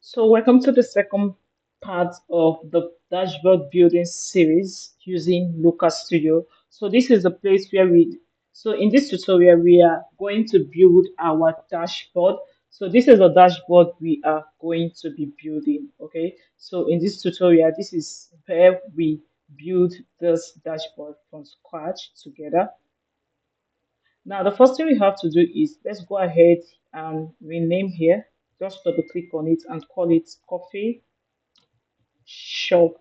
So, welcome to the second part of the dashboard building series using Local Studio. So, this is the place where in this tutorial, we are going to build our dashboard. So, this is the dashboard we are going to be building. Okay. So, in this tutorial, this is where we build this dashboard from scratch together. Now, the first thing we have to do is let's go ahead and rename here. Just double click on it and call it coffee shop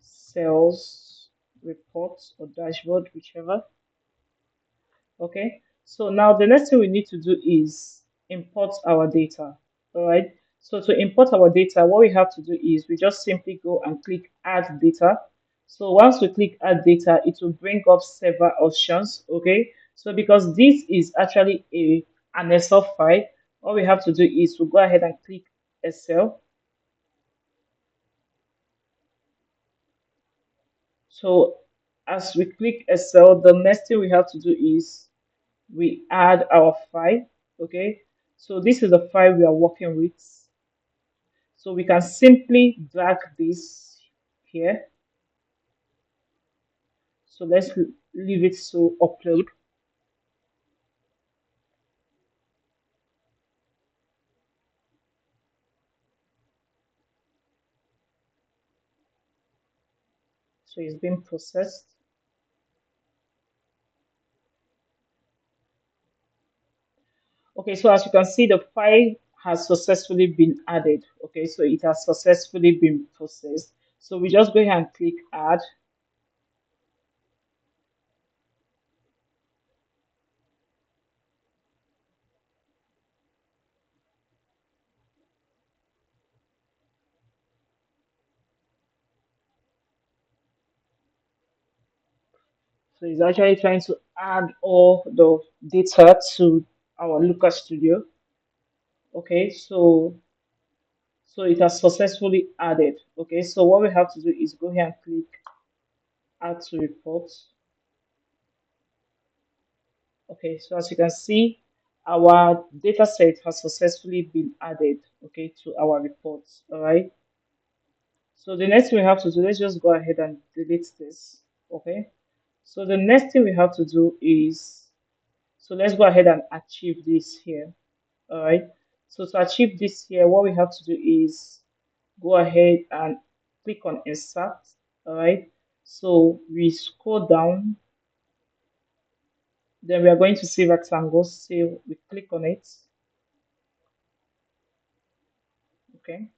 sales report or dashboard, whichever. Okay. So now the next thing we need to do is import our data. All right. So to import our data, what we have to do is we just simply go and click add data. So once we click add data, it will bring up several options. Okay. So because this is actually an Excel file, all we have to do is to go ahead and click Excel. So as we click Excel, the next thing we have to do is we add our file. Okay. So this is the file we are working with. So we can simply drag this here. So let's leave it to upload. So it's being processed. Okay, so as you can see, the file has successfully been added. Okay, so it has successfully been processed. So we just go ahead and click add. So it's actually trying to add all the data to our Looker Studio. Okay, so it has successfully added. Okay, so what we have to do is go here and click add to report. Okay, so as you can see, our data set has successfully been added, okay, to our reports. All right. So the next thing we have to do, let's just go ahead and delete this. Okay. So the next thing we have to do is, so let's go ahead and achieve this here. All right. So to achieve this here, what we have to do is go ahead and click on insert. All right. So we scroll down, then we are going to see rectangles. So we click on it. Okay.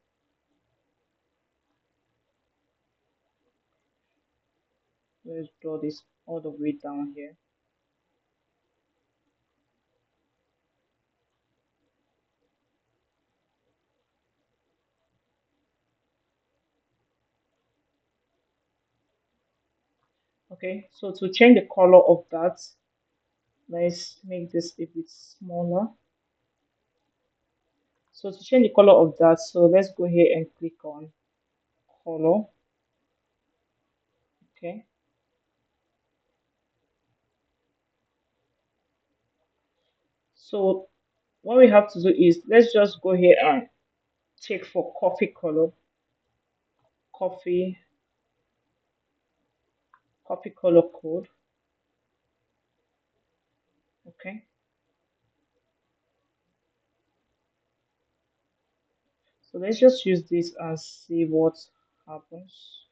Let's draw this all the way down here. Okay, so to change the color of that, let's make this a bit smaller. So to change the color of that, so let's go here and click on color. Okay, so what we have to do is let's just go here and check for coffee color, coffee, coffee color code. Okay, so let's just use this and see what happens.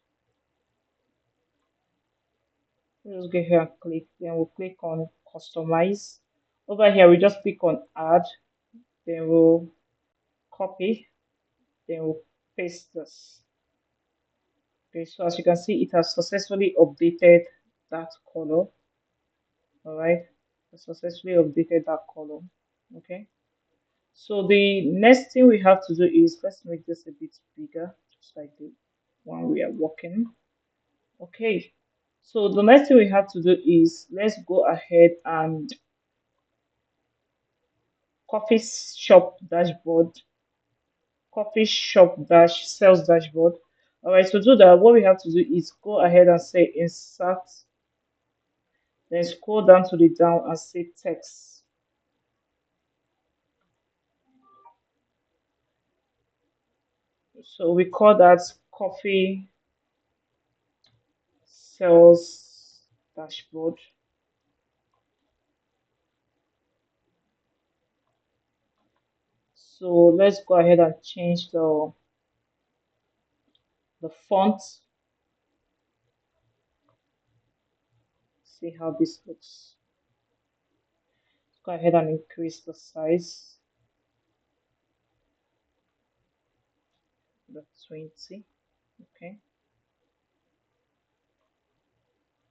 Let's go here and click, then we'll click on customize. Over here, we just click on add, then we'll copy, then we'll paste this. Okay, so as you can see, it has successfully updated that color. All right, it successfully updated that color. Okay, so the next thing we have to do is let's make this a bit bigger, just like the one we are working. Okay, so the next thing we have to do is let's go ahead and coffee shop dashboard, coffee shop dash sales dashboard. All right, so to do that, what we have to do is go ahead and say insert, then scroll down to the down and say text. So we call that coffee sales dashboard. So let's go ahead and change the font. See how this looks. Go ahead and increase the size, the 20. Okay,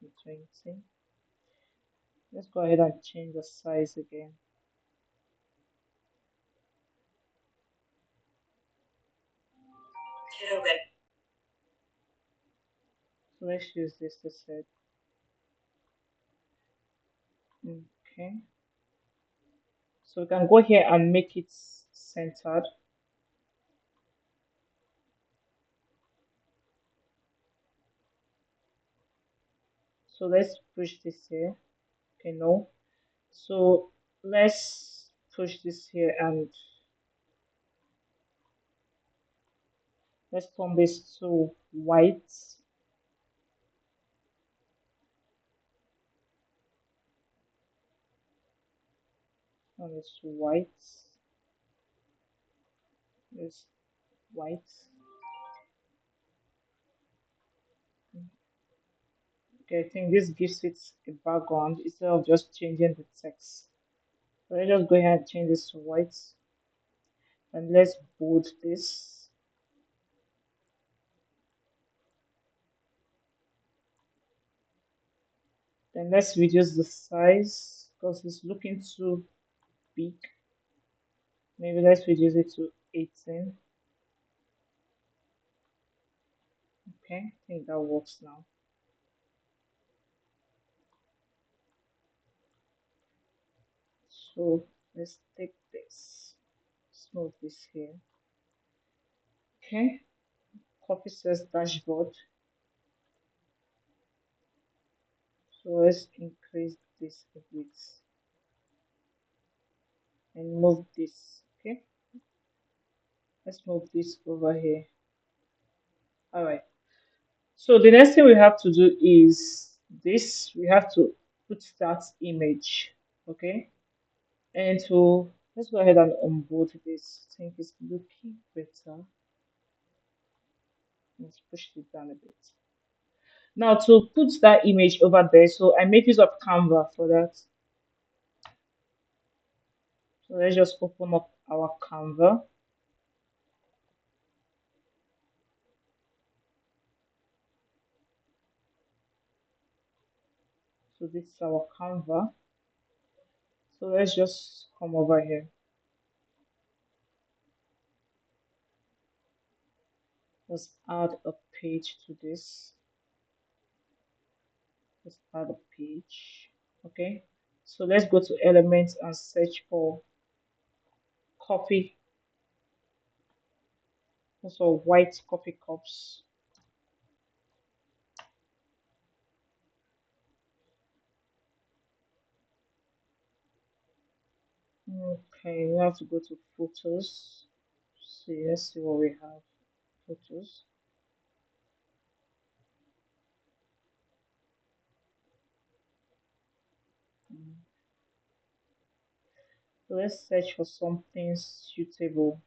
the 20. Let's go ahead and change the size again. So let's use this to set. Okay, so we can go here and make it centered. So let's push this here. Okay, no. So let's push this here and let's turn this to white. Turn this to white. This white. Okay, I think this gives it a background instead of just changing the text. So let's just go ahead and change this to white and let's bold this. Then let's reduce the size because it's looking too big. Maybe let's reduce it to 18. Okay, I think that works now. So let's take this, smooth this here. Okay, copy says dashboard. So let's increase this a bit and move this. Okay, let's move this over here. All right. So the next thing we have to do is this. We have to put that image. Okay, and to let's go ahead and onboard this. I think it's looking better. Let's push it down a bit. Now to put that image over there, so I make use of Canva for that. So let's just open up our Canva. So this is our Canva. So let's just come over here. Let's add a page to this. Let's add a page. Okay. So let's go to elements and search for coffee. Also white coffee cups. Okay, we have to go to photos. See, let's see what we have. Photos. Mm. So let's search for something suitable.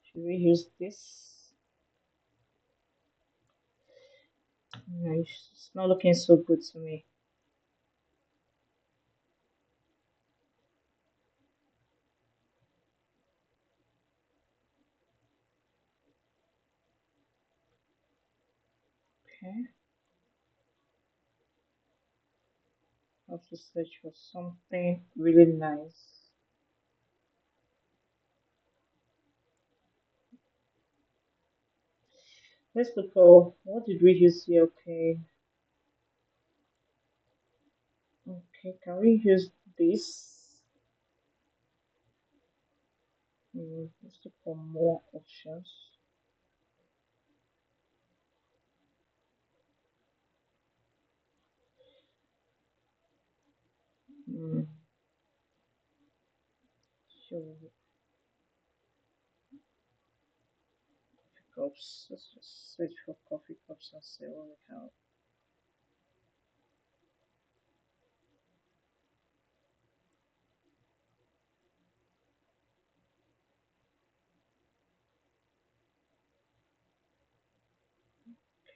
Should we use this? It's not looking so good to me. Okay, I have to search for something really nice. Let's look for what did we use here? Okay, okay, can we use this? Let's look for more options. Hmm, sure. cups. Let's just search for coffee cups and see what we have.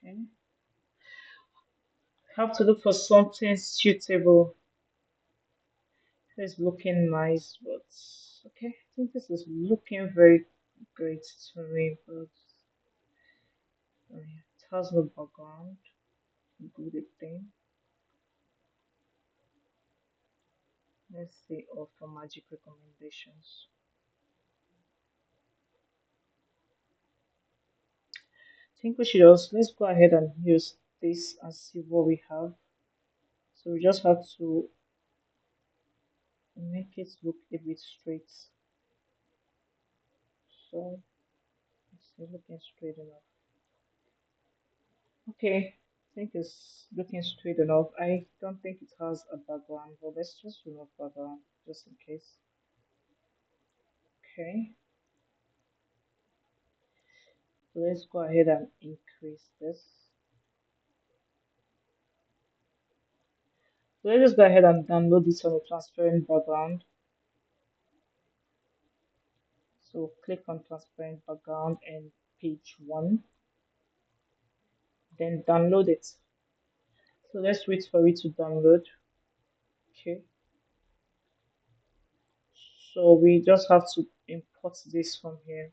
Okay. Have to look for something suitable. It's looking nice, but okay. I think this is looking very great to me, but it has no background. Good thing. Let's see all for magic recommendations. I think we should also let's go ahead and use this and see what we have. So we just have to make it look a bit straight. So it's looking straight enough. Okay, I think it's looking straight enough. I don't think it has a background, but let's just remove background just in case. Okay, so let's go ahead and increase this. So let's just go ahead and download this on a transparent background. So click on transparent background and page one, then download it. So let's wait for it to download. Okay, so we just have to import this from here.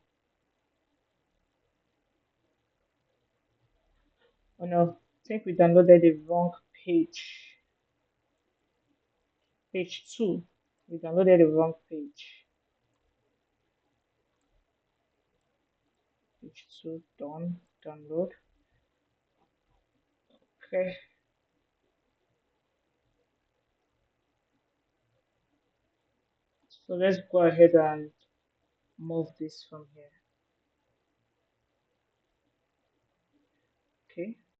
Oh no, I think we downloaded the wrong page. Page two. We downloaded the wrong page. Page two done. Download. Okay. So let's go ahead and move this from here. Okay.